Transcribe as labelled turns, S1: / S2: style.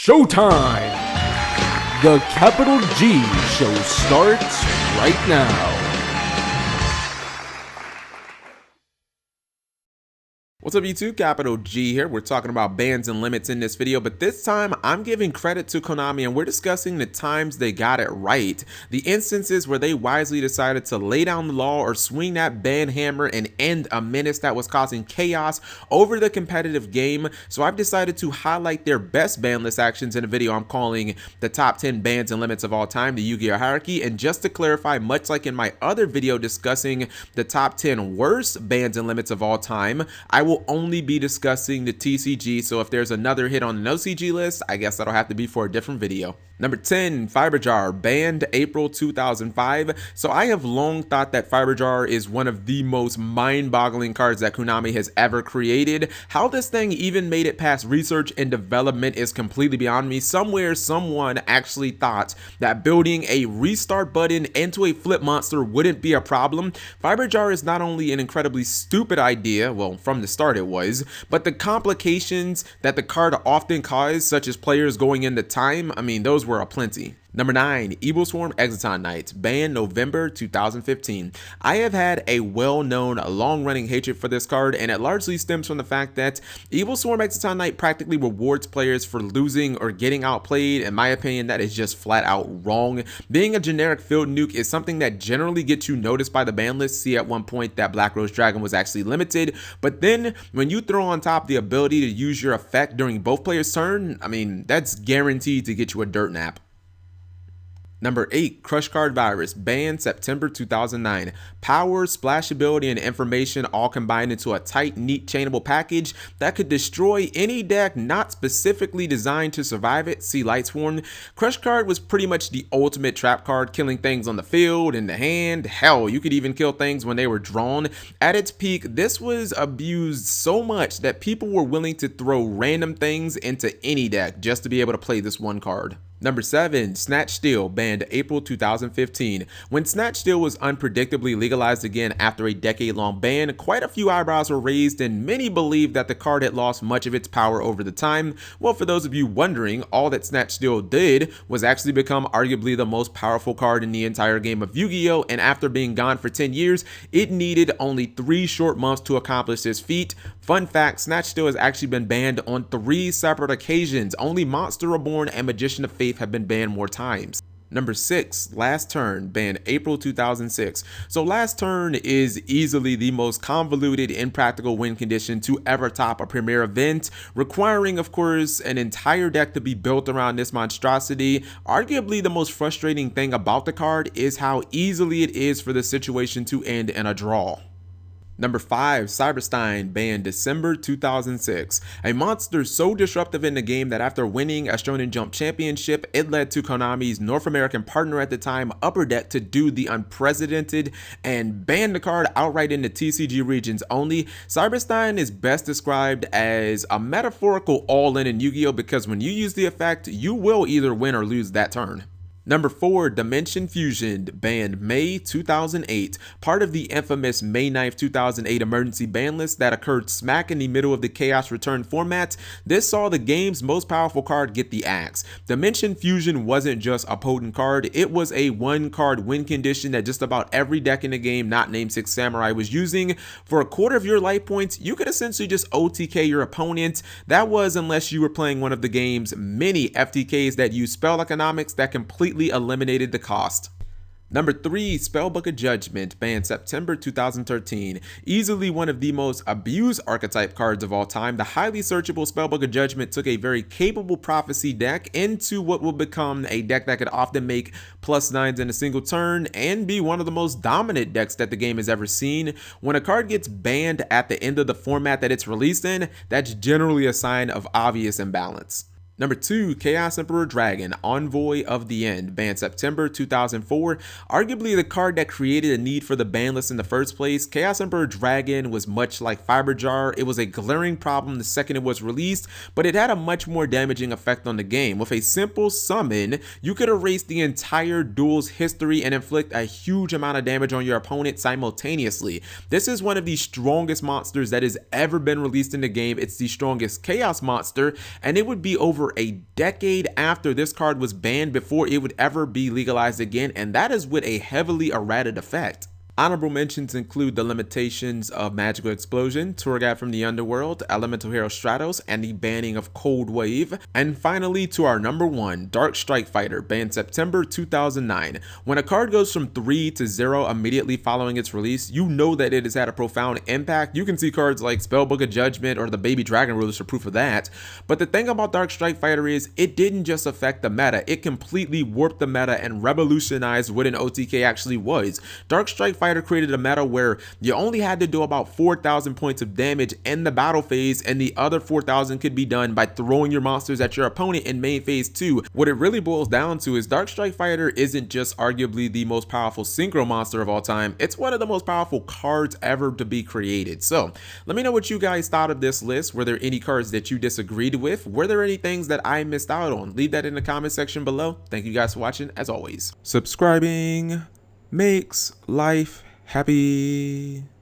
S1: Showtime! The Capital G show starts right now.
S2: What's up YouTube, Capital G here. We're talking about bans and limits in this video, but this time I'm giving credit to Konami and we're discussing the times they got it right. The instances where they wisely decided to lay down the law or swing that ban hammer and end a menace that was causing chaos over the competitive game. So I've decided to highlight their best ban list actions in a video I'm calling the top 10 bans and limits of all time, the Yu-Gi-Oh hierarchy. And just to clarify, much like in my other video discussing the top 10 worst bans and limits of all time, I will only be discussing the TCG, so if there's another hit on the no CG list, I guess that'll have to be for a different video. Number 10, Fiber Jar, banned April 2005. So I have long thought that Fiber Jar is one of the most mind-boggling cards that Konami has ever created. How this thing even made it past research and development is completely beyond me. Somewhere, someone actually thought that building a restart button into a flip monster wouldn't be a problem. Fiber Jar is not only an incredibly stupid idea, well, from the start it was, but the complications that the card often caused, such as players going into time, I mean, those were aplenty. Number 9, Evilswarm Exciton Knights, banned November 2015. I have had a well-known long-running hatred for this card, and it largely stems from the fact that Evilswarm Exciton Knight practically rewards players for losing or getting outplayed. In my opinion, that is just flat out wrong. Being a generic field nuke is something that generally gets you noticed by the ban list. See, at one point that Black Rose Dragon was actually limited, but then when you throw on top the ability to use your effect during both players' turn, I mean, that's guaranteed to get you a dirt nap. Number 8, Crush Card Virus, banned September 2009. Power, splashability, and information all combined into a tight, neat, chainable package that could destroy any deck not specifically designed to survive it. See Lightsworn. Crush Card was pretty much the ultimate trap card, killing things on the field, in the hand. Hell, you could even kill things when they were drawn. At its peak, this was abused so much that people were willing to throw random things into any deck just to be able to play this one card. Number 7, Snatch Steal, banned April 2015. When Snatch Steal was unpredictably legalized again after a decade-long ban, quite a few eyebrows were raised and many believed that the card had lost much of its power over the time. Well, for those of you wondering, all that Snatch Steal did was actually become arguably the most powerful card in the entire game of Yu-Gi-Oh, and after being gone for 10 years, it needed only 3 short months to accomplish this feat. Fun fact, Snatch Steal has actually been banned on 3 separate occasions. Only Monster Reborn and Magician of Faith have been banned more times. Number 6, Last Turn, banned April 2006. So Last Turn is easily the most convoluted, impractical win condition to ever top a premier event, requiring, of course, an entire deck to be built around this monstrosity. Arguably, the most frustrating thing about the card is how easily it is for the situation to end in a draw. Number 5, Cyber-Stein, banned December 2006. A monster so disruptive in the game that after winning a Shonen Jump championship, it led to Konami's North American partner at the time, Upper Deck, to do the unprecedented and ban the card outright in the TCG regions only. Cyber-Stein is best described as a metaphorical all-in in Yu-Gi-Oh, because when you use the effect, you will either win or lose that turn. Number 4, Dimension Fusion, banned May 2008, part of the infamous May 9th, 2008 emergency ban list that occurred smack in the middle of the Chaos Return format. This saw the game's most powerful card get the axe. Dimension Fusion wasn't just a potent card, it was a 1-card win condition that just about every deck in the game not named Six Samurai was using. For a quarter of your life points, you could essentially just OTK your opponent. That was unless you were playing one of the game's many FTKs that use spell economics that completely eliminated the cost. Number 3, Spellbook of Judgment, banned September 2013. Easily one of the most abused archetype cards of all time, the highly searchable Spellbook of Judgment took a very capable prophecy deck into what will become a deck that could often make +9s in a single turn and be one of the most dominant decks that the game has ever seen. When a card gets banned at the end of the format that it's released in, that's generally a sign of obvious imbalance. Number 2, Chaos Emperor Dragon, Envoy of the End, banned September 2004. Arguably the card that created a need for the ban list in the first place, Chaos Emperor Dragon was much like Fiber Jar. It was a glaring problem the second it was released, but it had a much more damaging effect on the game. With a simple summon, you could erase the entire duel's history and inflict a huge amount of damage on your opponent simultaneously. This is one of the strongest monsters that has ever been released in the game. It's the strongest Chaos monster, and it would be over over a decade after this card was banned before it would ever be legalized again, and that is with a heavily errated effect. Honorable mentions include the limitations of Magical Explosion, Tour Guide from the Underworld, Elemental Hero Stratos, and the banning of Cold Wave. And finally, to our number 1, Dark Strike Fighter, banned September 2009. When a card goes from 3 to 0 immediately following its release, you know that it has had a profound impact. You can see cards like Spellbook of Judgment or the Baby Dragon Rulers for proof of that. But the thing about Dark Strike Fighter is, it didn't just affect the meta, it completely warped the meta and revolutionized what an OTK actually was. Dark Strike Fighter created a meta where you only had to do about 4,000 points of damage in the battle phase, and the other 4,000 could be done by throwing your monsters at your opponent in main phase 2. What it really boils down to is Dark Strike Fighter isn't just arguably the most powerful synchro monster of all time, it's one of the most powerful cards ever to be created. So let me know what you guys thought of this list. Were there any cards that you disagreed with? Were there any things that I missed out on? Leave that in the comment section below. Thank you guys for watching. As always, subscribing makes life happy.